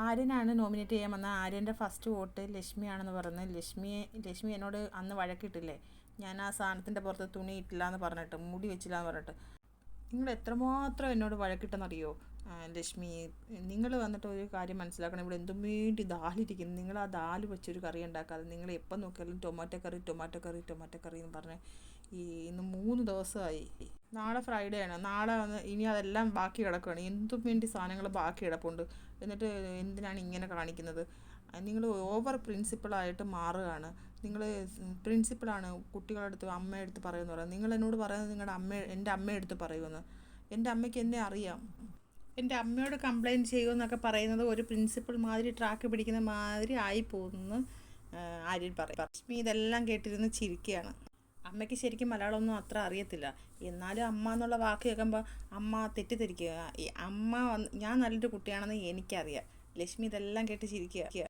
ആര്യനാണ് nominate ചെയ്യാൻ വന്ന ആര്യൻ്റെ first vote ലക്ഷ്മിയാണെന്ന് പറഞ്ഞ് ലക്ഷ്മി എന്നോട് അന്ന് വഴക്കിട്ടില്ലേ, ഞാൻ ആ സാധനത്തിൻ്റെ പുറത്ത് തുണി ഇട്ടില്ല എന്ന് പറഞ്ഞിട്ട്, മുടി വെച്ചില്ല എന്ന് പറഞ്ഞിട്ട്. നിങ്ങൾ എത്രമാത്രം എന്നോട് വഴക്കിട്ടെന്നറിയോ? ലക്ഷ്മി, നിങ്ങൾ വന്നിട്ട് ഒരു കാര്യം മനസ്സിലാക്കണം, ഇവിടെ എന്തും വേണ്ടി ദാലിരിക്കുന്നു. നിങ്ങൾ ആ ദാല് വെച്ചൊരു കറി ഉണ്ടാക്കാതെ നിങ്ങൾ എപ്പം നോക്കിയാലും ടൊമാറ്റോ കറി എന്ന് പറഞ്ഞ് ഇന്ന് 3 ദിവസമായി. നാളെ ഫ്രൈഡേ ആണ്. നാളെ ഇനി അതെല്ലാം ബാക്കി കിടക്കുകയാണ്. എന്തും വേണ്ടി സാധനങ്ങൾ ബാക്കി കിടപ്പുണ്ട്. എന്നിട്ട് എന്തിനാണ് ഇങ്ങനെ കാണിക്കുന്നത്? നിങ്ങൾ ഓവർ പ്രിൻസിപ്പളായിട്ട് മാറുകയാണ്. നിങ്ങൾ പ്രിൻസിപ്പളാണ് കുട്ടികളുടെ അടുത്ത് അമ്മയുടെ അടുത്ത് പറയുമെന്ന് പറയാം. നിങ്ങൾ എന്നോട് പറയുന്നത് എൻ്റെ അമ്മയുടെ അടുത്ത് പറയുമെന്ന്. എൻ്റെ അമ്മയ്ക്ക് എന്നെ അറിയാം. എൻ്റെ അമ്മയോട് കംപ്ലയിൻറ്റ് ചെയ്യുമെന്നൊക്കെ പറയുന്നത് ഒരു പ്രിൻസിപ്പൾ മാതിരി ട്രാക്ക് പിടിക്കുന്ന മാതിരി ആയിപ്പോകുമെന്ന് ആര്യൻ പറയും. ലക്ഷ്മി ഇതെല്ലാം കേട്ടിരുന്ന് ചിരിക്കുകയാണ്. അമ്മയ്ക്ക് ശരിക്കും മലയാളമൊന്നും അത്ര അറിയത്തില്ല. എന്നാലും അമ്മ എന്നുള്ള വാക്ക് കേൾക്കുമ്പോൾ അമ്മ തെറ്റിദ്ധരിക്കുക. ഞാൻ നല്ലൊരു കുട്ടിയാണെന്ന് എനിക്കറിയാം. ലക്ഷ്മി ഇതെല്ലാം കേട്ട് ചിരിക്കുക.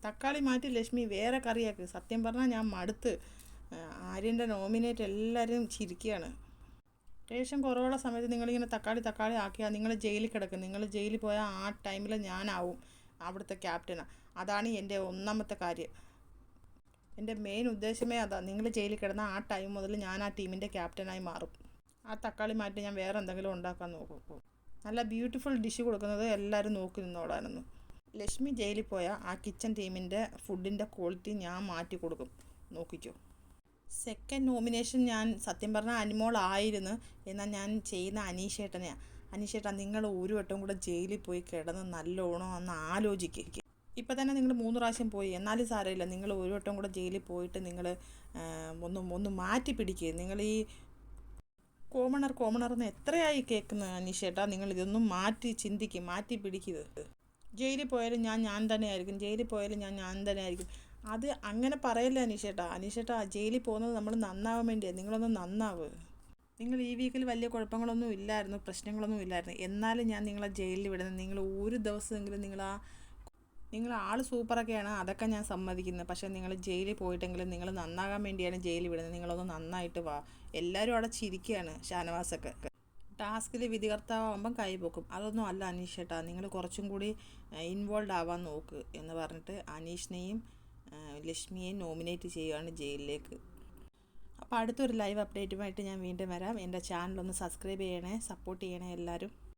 തക്കാളി മാറ്റി ലക്ഷ്മി വേറെ കറിയാക്ക്. സത്യം പറഞ്ഞാൽ ഞാൻ മടുത്ത്. ആര്യൻ്റെ നോമിനേറ്റ് എല്ലാവരും ചിരിക്കുകയാണ്. റേഷൻ കുറവുള്ള സമയത്ത് നിങ്ങളിങ്ങനെ തക്കാളി ആക്കിയാൽ നിങ്ങൾ ജയിലിൽ കിടക്കും. നിങ്ങൾ ജയിലിൽ പോയാൽ ആ ടൈമിൽ ഞാനാവും അവിടുത്തെ ക്യാപ്റ്റനാണ്. അതാണ് എൻ്റെ ഒന്നാമത്തെ കാര്യം. എൻ്റെ മെയിൻ ഉദ്ദേശമേ അതാണ്. നിങ്ങൾ ജയിലിൽ കിടന്ന ആ ടൈം മുതൽ ഞാൻ ആ ടീമിൻ്റെ ക്യാപ്റ്റനായി മാറും. ആ തക്കാളി മാറ്റി ഞാൻ വേറെ എന്തെങ്കിലും ഉണ്ടാക്കാൻ നോക്കും. നല്ല ബ്യൂട്ടിഫുൾ ഡിഷ് കൊടുക്കുന്നത് എല്ലാവരും നോക്കി നിന്നോളാനെന്ന്. ലക്ഷ്മി ജയിലിൽ പോയാൽ ആ കിച്ചൺ ടീമിൻ്റെ ഫുഡിൻ്റെ ക്വാളിറ്റി ഞാൻ മാറ്റി കൊടുക്കും, നോക്കിക്കോ. സെക്കൻഡ് നോമിനേഷൻ ഞാൻ സത്യം പറഞ്ഞാൽ അനിമോളായിരുന്നു. എന്നാൽ ഞാൻ ചെയ്യുന്ന അനീഷേട്ടനെയാണ്. അനീഷേട്ടാ, നിങ്ങൾ ഒരു വട്ടം കൂടെ ജയിലിൽ പോയി കിടന്ന് നല്ലോണം ഒന്ന് ആലോചിക്കുക. ഇപ്പം തന്നെ നിങ്ങൾ 3 പ്രാവശ്യം പോയി, എന്നാലും സാരമില്ല. നിങ്ങൾ ഒരു വട്ടം കൂടെ ജയിലിൽ പോയിട്ട് നിങ്ങൾ ഒന്ന് മാറ്റി പിടിക്കുക. നിങ്ങൾ ഈ കോമണർ എന്ന് എത്രയായി കേൾക്കുന്നത് അനീഷേട്ടാ? നിങ്ങൾ ഇതൊന്നും മാറ്റി ചിന്തിക്കുക, മാറ്റി പിടിക്കുക. ജയിലിൽ പോയാലും ഞാൻ തന്നെ ആയിരിക്കും. അത് അങ്ങനെ പറയല്ലേ അനീഷേട്ടാ ജയിലിൽ പോകുന്നത് നമ്മൾ നന്നാവാൻ വേണ്ടിയാണ്. നിങ്ങളൊന്ന് നന്നാവ്. നിങ്ങൾ ഈ വീക്കിൽ വലിയ കുഴപ്പങ്ങളൊന്നും ഇല്ലായിരുന്നു, പ്രശ്നങ്ങളൊന്നും ഇല്ലായിരുന്നു. എന്നാലും ഞാൻ നിങ്ങളെ ജയിലിൽ വിടുന്നത്. നിങ്ങൾ ഒരു ദിവസമെങ്കിലും നിങ്ങൾ ആൾ സൂപ്പറൊക്കെയാണ്, അതൊക്കെ ഞാൻ സമ്മതിക്കുന്നത്. പക്ഷേ നിങ്ങൾ ജയിലിൽ പോയിട്ടെങ്കിലും നിങ്ങൾ നന്നാകാൻ വേണ്ടിയാണ് ജയിലിൽ വിടുന്നത്. നിങ്ങളൊന്ന് നന്നായിട്ട് വാ. എല്ലാവരും അവിടെ ചിരിക്കുകയാണ്. ഷാനവാസൊക്കെ ടാസ്കിൽ വിധികർത്താവുമ്പം കൈ പൊക്കും. അതൊന്നും അല്ല അനീഷേട്ടാ, നിങ്ങൾ കുറച്ചും കൂടി ഇൻവോൾവ് ആവാൻ നോക്ക് എന്ന് പറഞ്ഞിട്ട് അനീഷിനെയും ലക്ഷ്മിയെയും നോമിനേറ്റ് ചെയ്യുകയാണ് ജയിലിലേക്ക്. അപ്പോൾ അടുത്തൊരു ലൈവ് അപ്ഡേറ്റുമായിട്ട് ഞാൻ വീണ്ടും വരാം. എൻ്റെ ചാനലൊന്ന് സബ്സ്ക്രൈബ് ചെയ്യണേ, സപ്പോർട്ട് ചെയ്യണേ എല്ലാവരും.